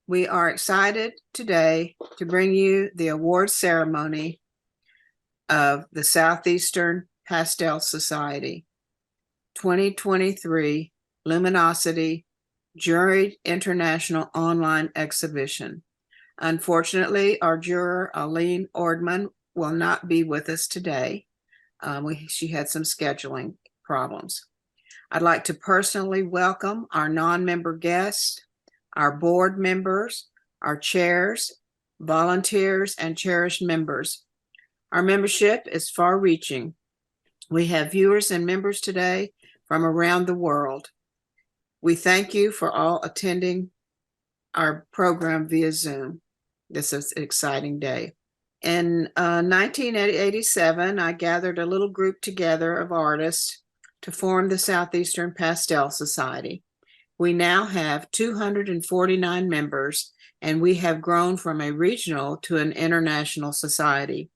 We are excited today to bring you the award ceremony of the Southeastern Pastel Society 2023 Luminosity Juried International Online Exhibition. Unfortunately, our juror, Aline Ordman, will not be with us today. She had some scheduling problems. I'd like to personally welcome our non-member guests, our board members, our chairs, volunteers, and cherished members. Our membership is far-reaching. We have viewers and members today from around the world. We thank you for all attending our program via Zoom. This is an exciting day. In 1987, I gathered a little group together of artists to form the Southeastern Pastel Society. We now have 249 members, and we have grown from a regional to an international society.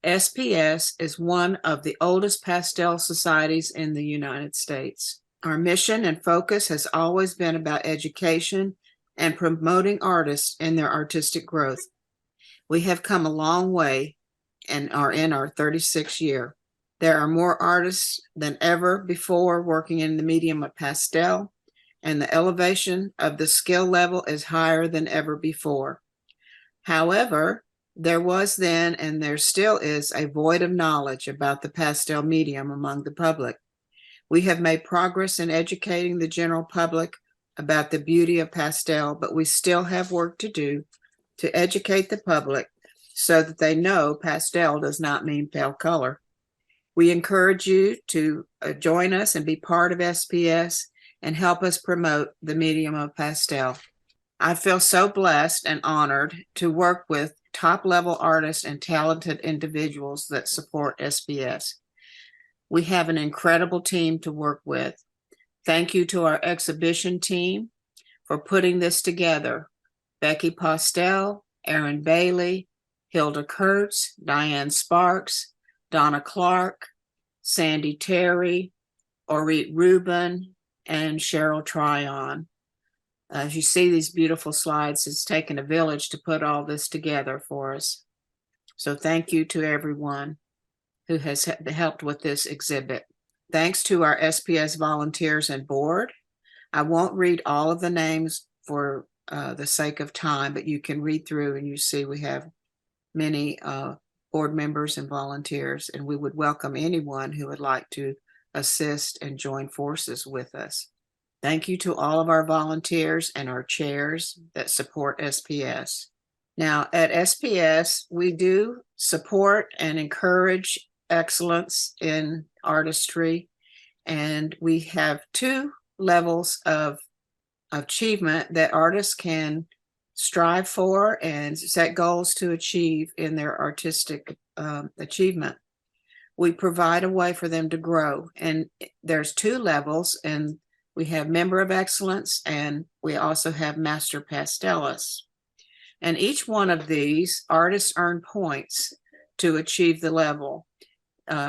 SPS is one of the oldest pastel societies in the United States. Our mission and focus has always been about education and promoting artists in their artistic growth. We have come a long way and are in our 36th year. There are more artists than ever before working in the medium of pastel, and the elevation of the skill level is higher than ever before. However, there was then and there still is a void of knowledge about the pastel medium among the public. We have made progress in educating the general public about the beauty of pastel, but we still have work to do to educate the public so that they know pastel does not mean pale color. We encourage you to join us and be part of SPS and help us promote the medium of pastel. I feel so blessed and honored to work with top-level artists and talented individuals that support SPS. We have an incredible team to work with. Thank you to our exhibition team for putting this together. Becky Pastel, Aaron Bailey, Hilda Kurtz, Diane Sparks, Donna Clark, Sandy Terry, Orit Rubin, and Cheryl Tryon. As you see these beautiful slides, it's taken a village to put all this together for us. So thank you to everyone who has helped with this exhibit. Thanks to our SPS volunteers and board. I won't read all of the names for the sake of time, but you can read through and you see we have many board members and volunteers, and we would welcome anyone who would like to assist and join forces with us. Thank you to all of our volunteers and our chairs that support SPS. Now, at SPS, we do support and encourage excellence in artistry, and we have two levels of achievement that artists can strive for and set goals to achieve in their artistic achievement. We provide a way for them to grow, and there's two levels, and we have Member of Excellence, and we also have Master Pastellists. And each one of these artists earn points to achieve the level.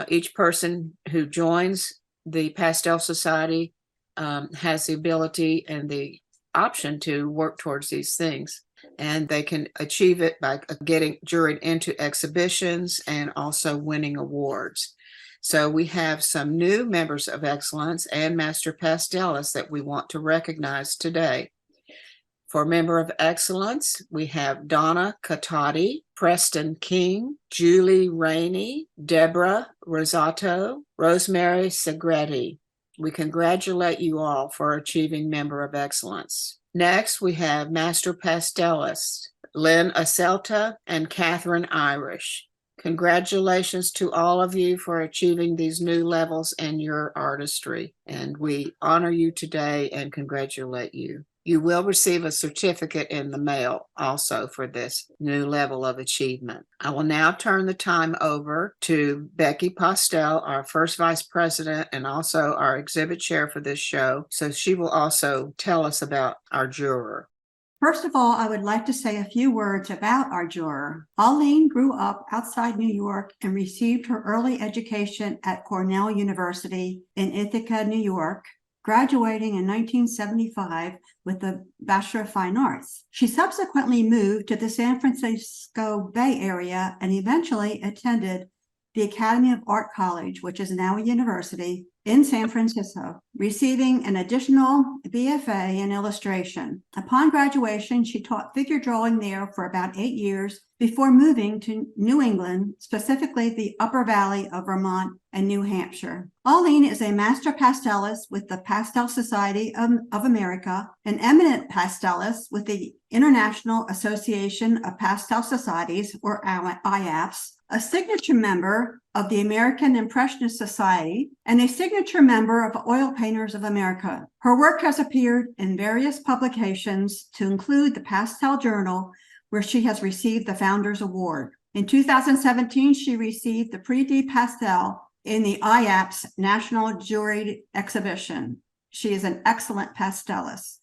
Each person who joins the Pastel Society has the ability and the option to work towards these things. And they can achieve it by getting juried into exhibitions and also winning awards. So we have some new members of excellence and master pastellists that we want to recognize today. For member of excellence, we have Donna Catati, Preston King, Julie Rainey, Deborah Rosato, Rosemary Segretti. We congratulate you all for achieving member of excellence. Next, we have master pastellists, Lynn Aselta and Catherine Irish. Congratulations to all of you for achieving these new levels in your artistry, and we honor you today and congratulate you. You will receive a certificate in the mail also for this new level of achievement. I will now turn the time over to Becky Pastel, our first vice president and also our exhibit chair for this show. So she will also tell us about our juror. First of all, I would like to say a few words about our juror. Aline grew up outside New York and received her early education at Cornell University in Ithaca, New York. graduating in 1975 with a Bachelor of Fine Arts. She subsequently moved to the San Francisco Bay Area and eventually attended the Academy of Art College, which is now a university, in San Francisco, receiving an additional BFA in illustration. Upon graduation, she taught figure drawing there for about 8 years before moving to New England, specifically the Upper Valley of Vermont and New Hampshire. Arlene is a master pastelist with the Pastel Society of America, an eminent pastelist with the International Association of Pastel Societies, or IAPS, a signature member of the American Impressionist Society, and a signature member of Oil Painters of America. Her work has appeared in various publications, to include the Pastel Journal, where she has received the Founders Award. In 2017, she received the Prix de Pastel in the IAPS National Juried exhibition. She is an excellent pastelist.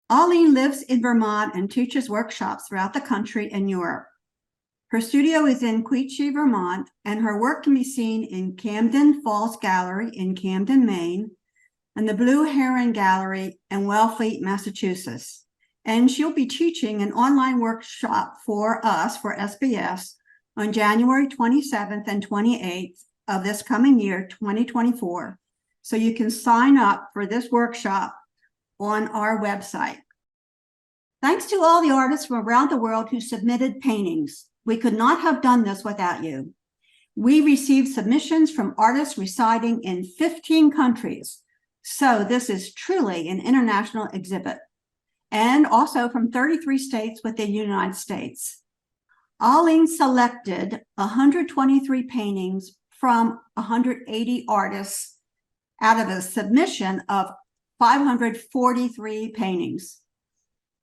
Arlene lives in Vermont and teaches workshops throughout the country and Europe. Her studio is in Quechee, Vermont, and her work can be seen in Camden Falls Gallery in Camden, Maine, and the Blue Heron Gallery in Wellfleet, Massachusetts. And she'll be teaching an online workshop for us, for SPS, on January 27th and 28th of this coming year, 2024. So you can sign up for this workshop on our website. Thanks to all the artists from around the world who submitted paintings. We could not have done this without you. We received submissions from artists residing in 15 countries. So this is truly an international exhibit. And also from 33 states within the United States. Arlene selected 123 paintings from 180 artists out of a submission of 543 paintings.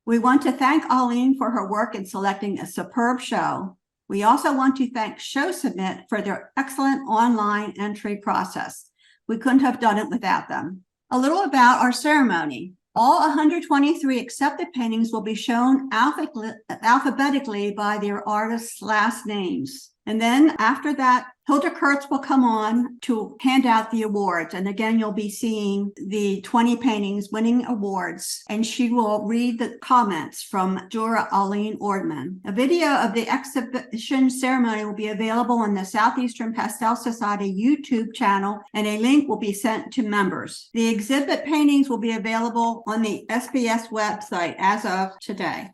We want to thank Arlene for her work in selecting a superb show. We also want to thank Show Submit for their excellent online entry process. We couldn't have done it without them. A little about our ceremony. All 123 accepted paintings will be shown alphabetically by their artists' last names. And then after that, Hilda Kurtz will come on to hand out the awards. And again, you'll be seeing the 20 paintings winning awards. And she will read the comments from juror Arlene Ordman. A video of the exhibition ceremony will be available on the Southeastern Pastel Society YouTube channel, and a link will be sent to members. The exhibit paintings will be available on the SPS website as of today.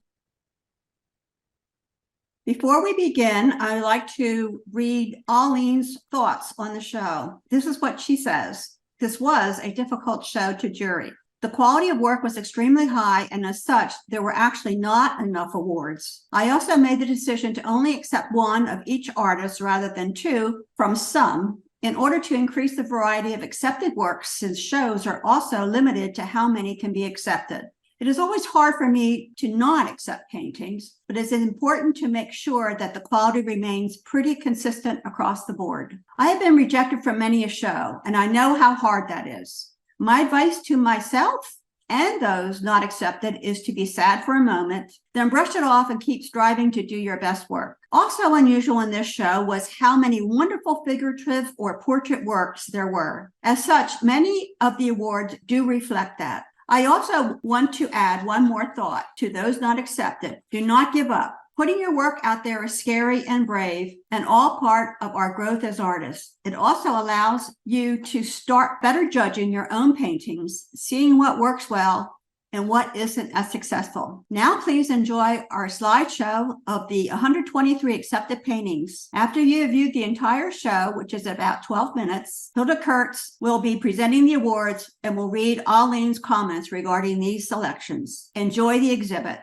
Before we begin, I'd like to read Arlene's thoughts on the show. This is what she says. This was a difficult show to jury. The quality of work was extremely high, and as such, there were actually not enough awards. I also made the decision to only accept one of each artist rather than two from some, in order to increase the variety of accepted works, since shows are also limited to how many can be accepted. It is always hard for me to not accept paintings, but it is important to make sure that the quality remains pretty consistent across the board. I have been rejected from many a show, and I know how hard that is. My advice to myself and those not accepted is to be sad for a moment, then brush it off and keep striving to do your best work. Also unusual in this show was how many wonderful figurative or portrait works there were. As such, many of the awards do reflect that. I also want to add one more thought to those not accepted. Do not give up. Putting your work out there is scary and brave, and all part of our growth as artists. It also allows you to start better judging your own paintings, seeing what works well and what isn't as successful. Now please enjoy our slideshow of the 123 accepted paintings. After you have viewed the entire show, which is about 12 minutes, Hilda Kurtz will be presenting the awards and will read Arlene's comments regarding these selections. Enjoy the exhibit.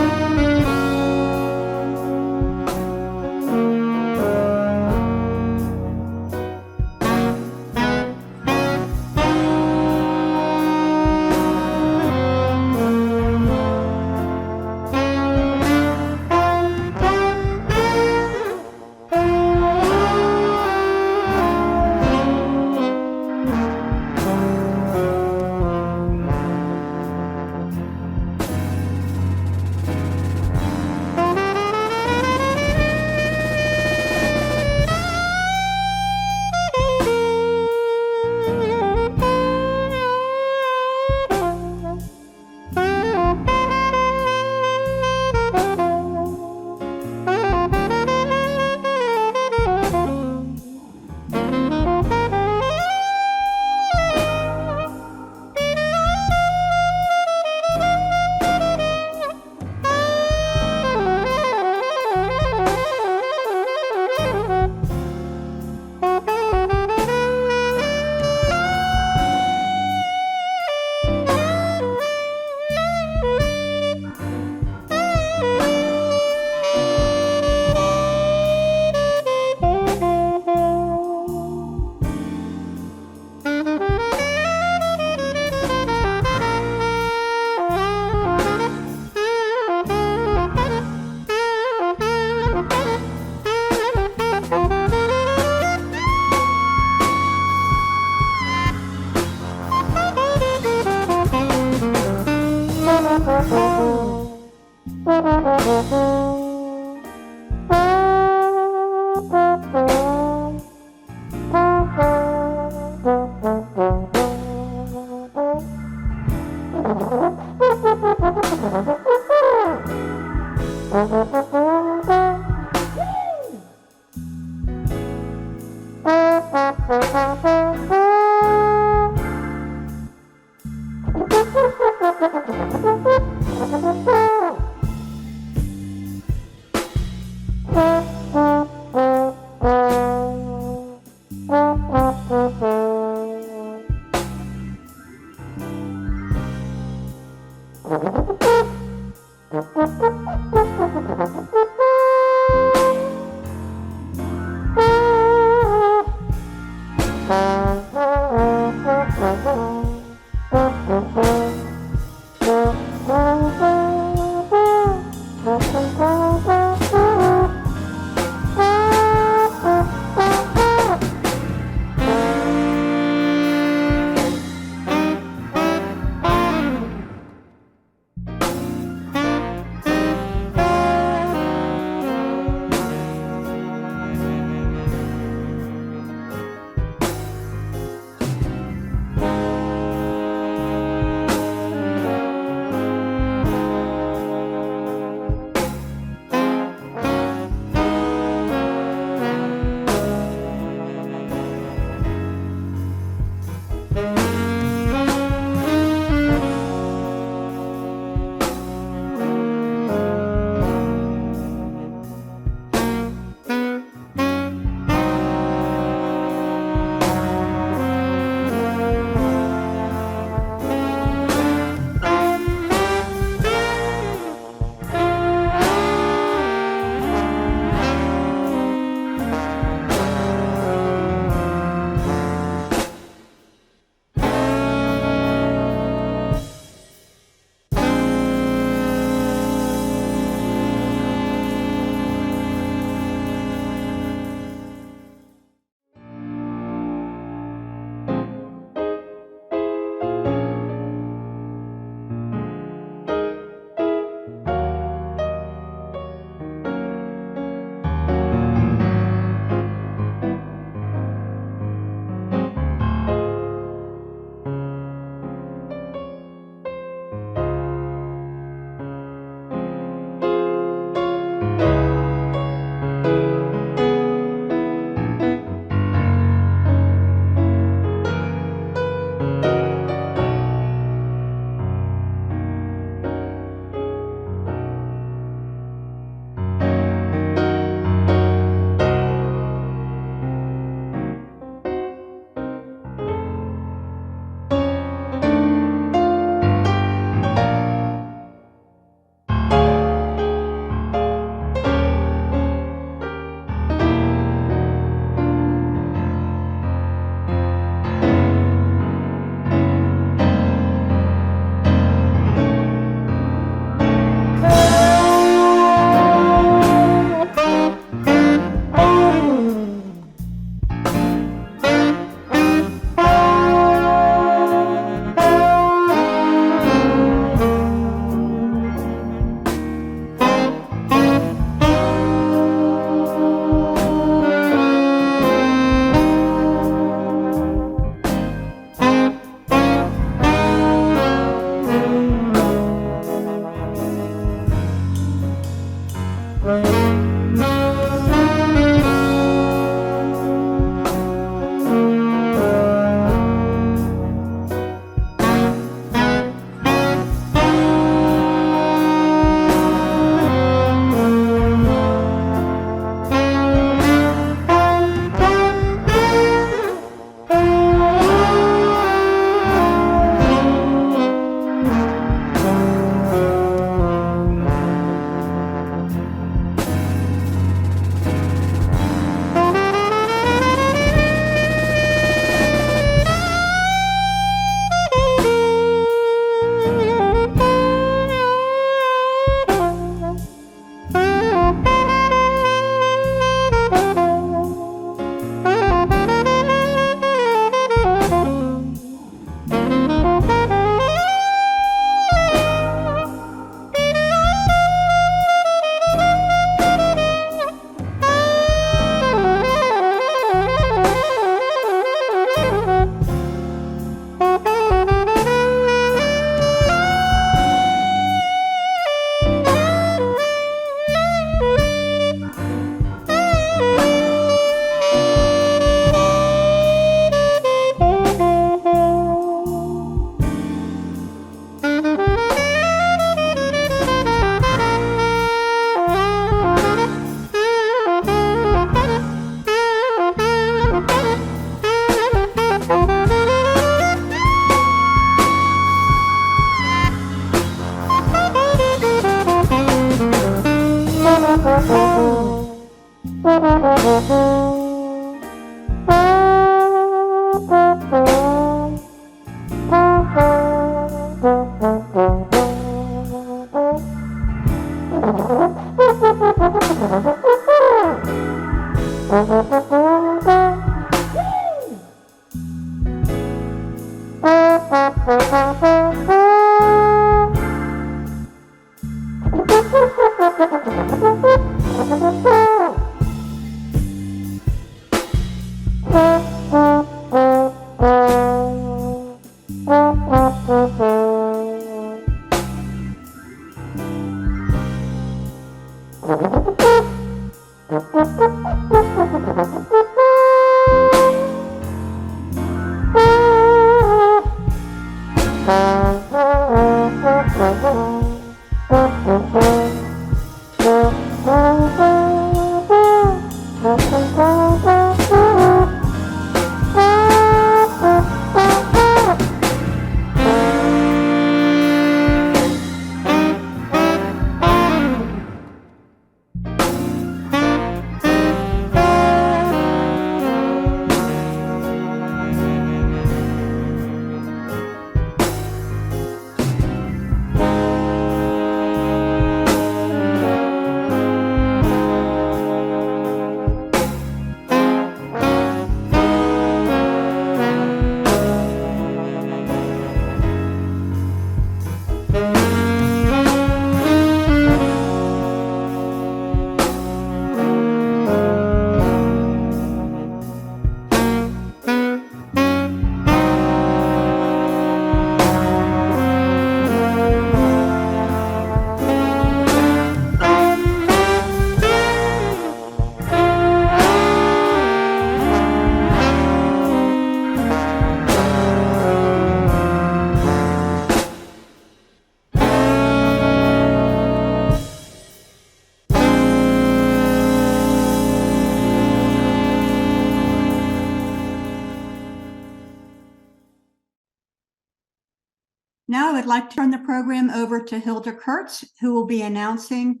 Now I would like to turn the program over to Hilda Kurtz, who will be announcing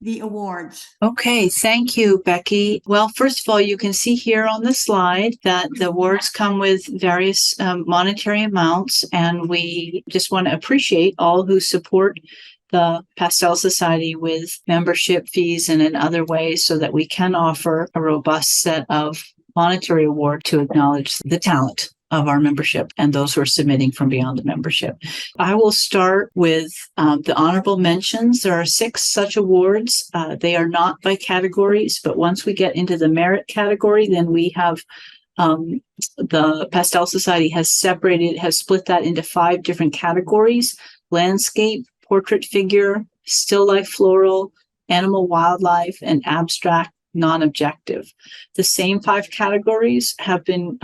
the awards. Okay, thank you, Becky. Well, first of all, you can see here on the slide that the awards come with various monetary amounts, and we just want to appreciate all who support the Pastel Society with membership fees and in other ways so that we can offer a robust set of monetary award to acknowledge the talent of our membership and those who are submitting from beyond the membership. I will start with the honorable mentions. There are 6 such awards. They are not by categories, but once we get into the merit category, then we have the Pastel Society has split that into 5 different categories: landscape, portrait figure, still life floral, animal wildlife, and abstract non-objective. The same 5 categories have been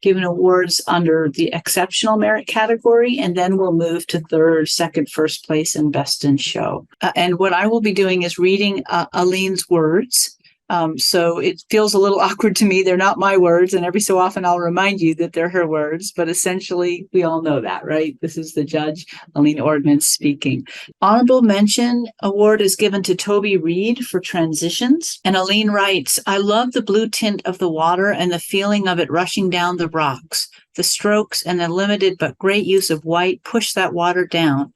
given awards under the exceptional merit category, and then we'll move to 3rd, 2nd, 1st place, and best in show. And what I will be doing is reading Aline's words. So it feels a little awkward to me. They're not my words, and every so often I'll remind you that they're her words, but essentially we all know that, right? This is the judge, Aline Ordman, speaking. Honorable mention award is given to Toby Reed for transitions. And Aline writes, "I love the blue tint of the water and the feeling of it rushing down the rocks. The strokes and the limited but great use of white push that water down.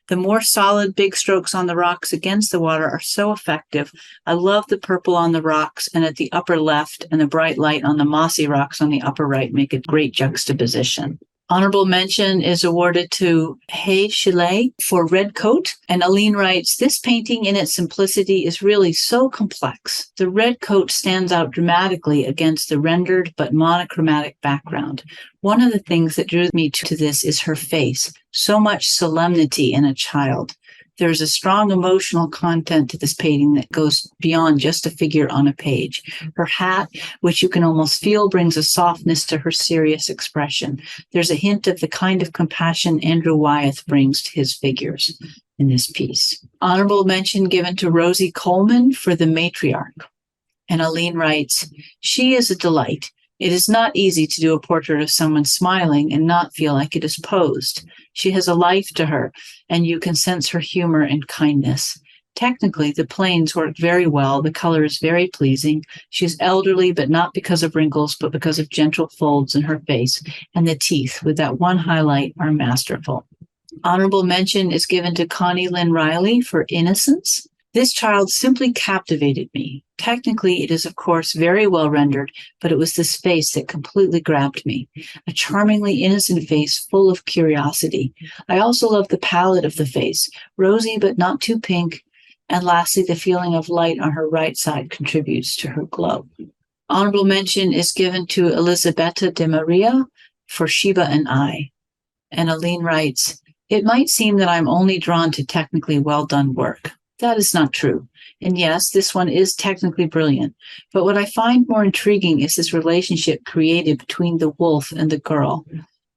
The more solid big strokes on the rocks against the water are so effective. I love the purple on the rocks and at the upper left, and the bright light on the mossy rocks on the upper right make a great juxtaposition." Honorable mention is awarded to Hay Chile for Red Coat. And Aline writes, "This painting in its simplicity is really so complex. The red coat stands out dramatically against the rendered but monochromatic background. One of the things that drew me to this is her face. So much solemnity in a child. There's a strong emotional content to this painting that goes beyond just a figure on a page. Her hat, which you can almost feel, brings a softness to her serious expression. There's a hint of the kind of compassion Andrew Wyeth brings to his figures in this piece." Honorable mention given to Rosie Coleman for The Matriarch. And Aline writes, "She is a delight. It is not easy to do a portrait of someone smiling and not feel like it is posed. She has a life to her, and you can sense her humor and kindness. Technically, the planes work very well. The color is very pleasing. She's elderly, but not because of wrinkles, but because of gentle folds in her face. And the teeth, with that one highlight, are masterful. Honorable mention is given to Connie Lynn Riley for Innocence. This child simply captivated me. Technically, it is, of course, very well rendered, but it was this face that completely grabbed me. A charmingly innocent face full of curiosity. I also love the palette of the face, rosy but not too pink. And lastly, the feeling of light on her right side contributes to her glow. Honorable mention is given to Elisabetta de Maria for Sheba and I. And Aline writes, "It might seem that I'm only drawn to technically well done work. That is not true. And yes, this one is technically brilliant. But what I find more intriguing is this relationship created between the wolf and the girl.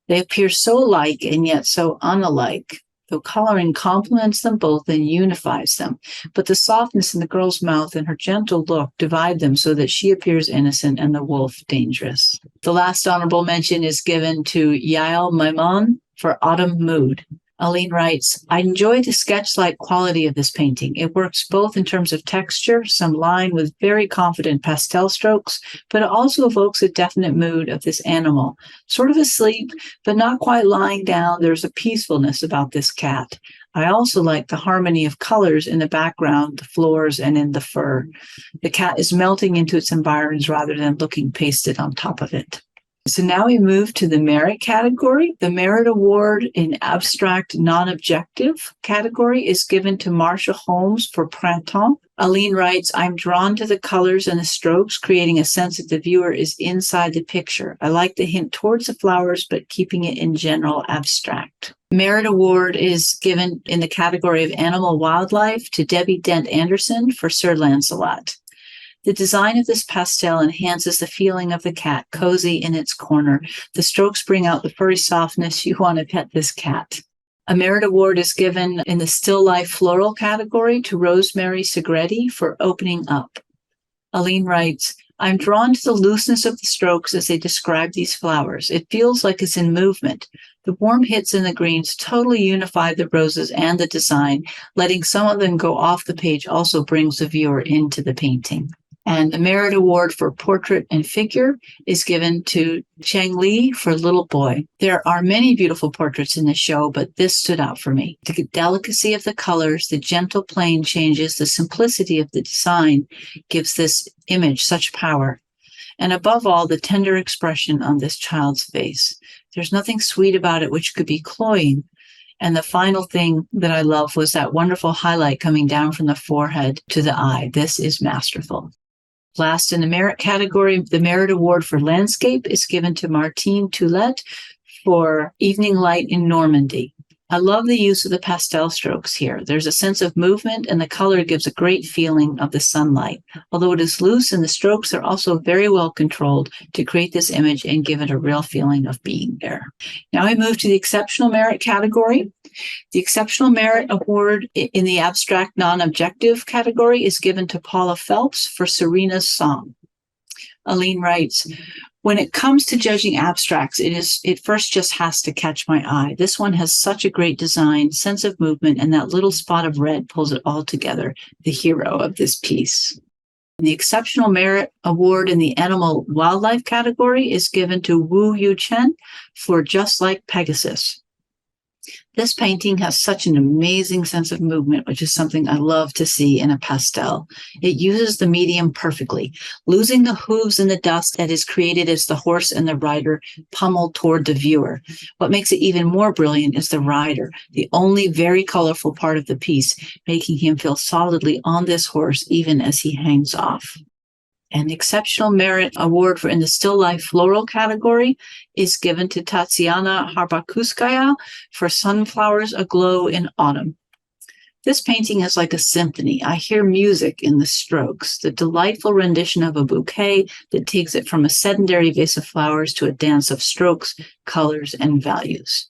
They appear so alike and yet so unalike, though coloring complements them both and unifies them. But the softness in the girl's mouth and her gentle look divide them so that she appears innocent and the wolf dangerous." The last honorable mention is given to Yael Maimon for Autumn Mood. Aline writes, "I enjoy the sketch-like quality of this painting. It works both in terms of texture, some line with very confident pastel strokes, but it also evokes a definite mood of this animal. Sort of asleep, but not quite lying down. There's a peacefulness about this cat. I also like the harmony of colors in the background, the floors, and in the fur. The cat is melting into its environs rather than looking pasted on top of it." So now we move to the merit category. The merit award in abstract non-objective category is given to Marsha Holmes for Printemps. Aline writes, "I'm drawn to the colors and the strokes, creating a sense that the viewer is inside the picture. I like the hint towards the flowers, but keeping it in general abstract." Merit award is given in the category of animal wildlife to Debbie Dent Anderson for Sir Lancelot. The design of this pastel enhances the feeling of the cat, cozy in its corner. The strokes bring out the furry softness. You want to pet this cat. A merit award is given in the still life floral category to Rosemary Segretti for Opening Up. Aline writes, "I'm drawn to the looseness of the strokes as they describe these flowers. It feels like it's in movement. The warm hits in the greens totally unify the roses and the design. Letting some of them go off the page also brings the viewer into the painting." And the merit award for portrait and figure is given to Cheng Li for Little Boy. There are many beautiful portraits in the show, but this stood out for me. The delicacy of the colors, the gentle plane changes, the simplicity of the design gives this image such power. And above all, the tender expression on this child's face. There's nothing sweet about it which could be cloying. And the final thing that I love was that wonderful highlight coming down from the forehead to the eye. This is masterful. Last in the merit category, the merit award for landscape is given to Martine Toulette for Evening Light in Normandy. I love the use of the pastel strokes here. There's a sense of movement and the color gives a great feeling of the sunlight. Although it is loose and the strokes are also very well controlled to create this image and give it a real feeling of being there. Now we move to the exceptional merit category. The Exceptional Merit Award in the Abstract Non-Objective category is given to Paula Phelps for Serena's Song. Aline writes, "When it comes to judging abstracts, it first just has to catch my eye. This one has such a great design, sense of movement, and that little spot of red pulls it all together, the hero of this piece." The Exceptional Merit Award in the Animal Wildlife category is given to Wu Yu Chen for Just Like Pegasus. This painting has such an amazing sense of movement, which is something I love to see in a pastel. It uses the medium perfectly, losing the hooves in the dust that is created as the horse and the rider pummel toward the viewer. What makes it even more brilliant is the rider, the only very colorful part of the piece, making him feel solidly on this horse even as he hangs off. An Exceptional Merit Award in the Still Life Floral category is given to Tatiana Harbakuskaya for Sunflowers Aglow in Autumn. This painting is like a symphony. I hear music in the strokes, the delightful rendition of a bouquet that takes it from a sedentary vase of flowers to a dance of strokes, colors, and values.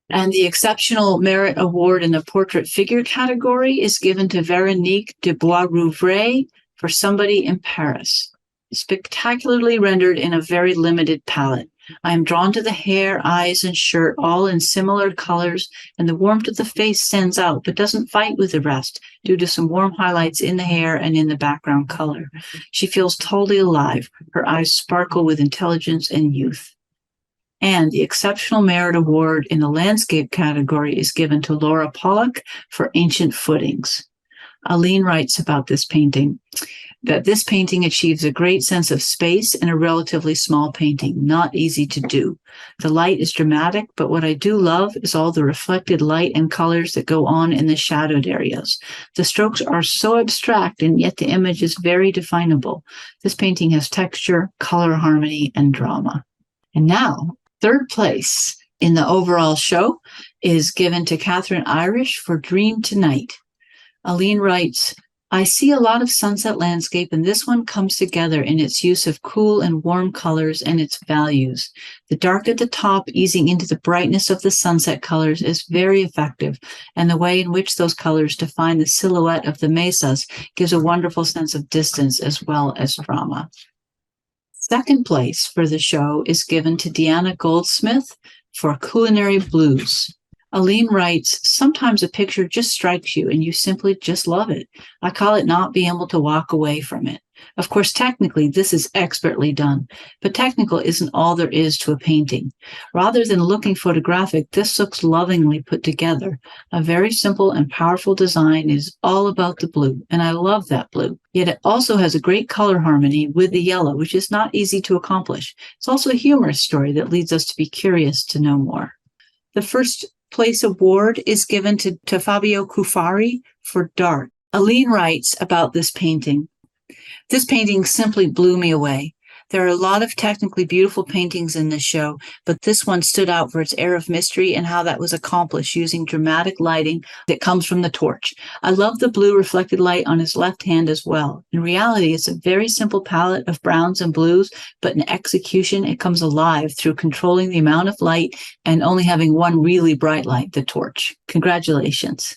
And the Exceptional Merit Award in the Portrait Figure category is given to Veronique de Bois-Rouvray for Somebody in Paris. spectacularly rendered in a very limited palette. I am drawn to the hair, eyes, and shirt, all in similar colors, and the warmth of the face stands out, but doesn't fight with the rest due to some warm highlights in the hair and in the background color. She feels totally alive. Her eyes sparkle with intelligence and youth. And the Exceptional Merit Award in the Landscape category is given to Laura Pollock for Ancient Footings. Aline writes about this painting that this painting achieves a great sense of space in a relatively small painting, not easy to do. The light is dramatic, but what I do love is all the reflected light and colors that go on in the shadowed areas. The strokes are so abstract, and yet the image is very definable. This painting has texture, color harmony, and drama. And now, third place in the overall show is given to Catherine Irish for Dream Tonight. Aline writes, I see a lot of sunset landscape, and this one comes together in its use of cool and warm colors and its values. The dark at the top easing into the brightness of the sunset colors is very effective, and the way in which those colors define the silhouette of the mesas gives a wonderful sense of distance as well as drama. Second place for the show is given to Deanna Goldsmith for Culinary Blues. Aline writes, sometimes a picture just strikes you and you simply just love it. I call it not being able to walk away from it. Of course, technically, this is expertly done, but technical isn't all there is to a painting. Rather than looking photographic, this looks lovingly put together. A very simple and powerful design is all about the blue, and I love that blue. Yet it also has a great color harmony with the yellow, which is not easy to accomplish. It's also a humorous story that leads us to be curious to know more. The first place award is given to Fabio Cufari for Dark. Aline writes about this painting. This painting simply blew me away. There are a lot of technically beautiful paintings in this show, but this one stood out for its air of mystery and how that was accomplished using dramatic lighting that comes from the torch. I love the blue reflected light on his left hand as well. In reality, it's a very simple palette of browns and blues, but in execution, it comes alive through controlling the amount of light and only having one really bright light, the torch. Congratulations.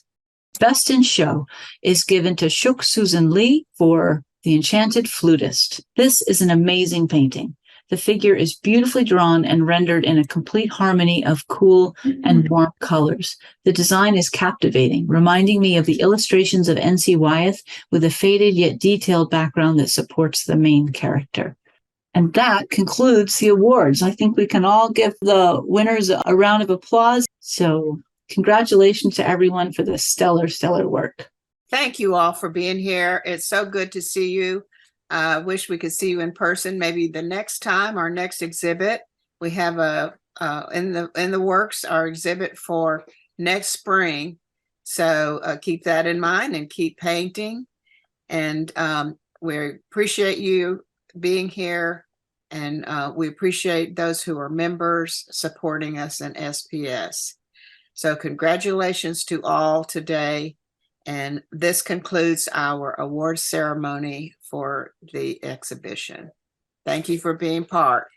Best in Show is given to Shuk Susan Lee for The Enchanted Flutist. This is an amazing painting. The figure is beautifully drawn and rendered in a complete harmony of cool and warm colors. The design is captivating, reminding me of the illustrations of N.C. Wyeth with a faded yet detailed background that supports the main character. And that concludes the awards. I think we can all give the winners a round of applause. So congratulations to everyone for this stellar, stellar work. Thank you all for being here. It's so good to see you. I wish we could see you in person. Maybe the next time, our next exhibit. We have in the works our exhibit for next spring. So keep that in mind and keep painting. And we appreciate you being here. And we appreciate those who are members supporting us in SPS. So congratulations to all today. And this concludes our award ceremony for the exhibition. Thank you for being part.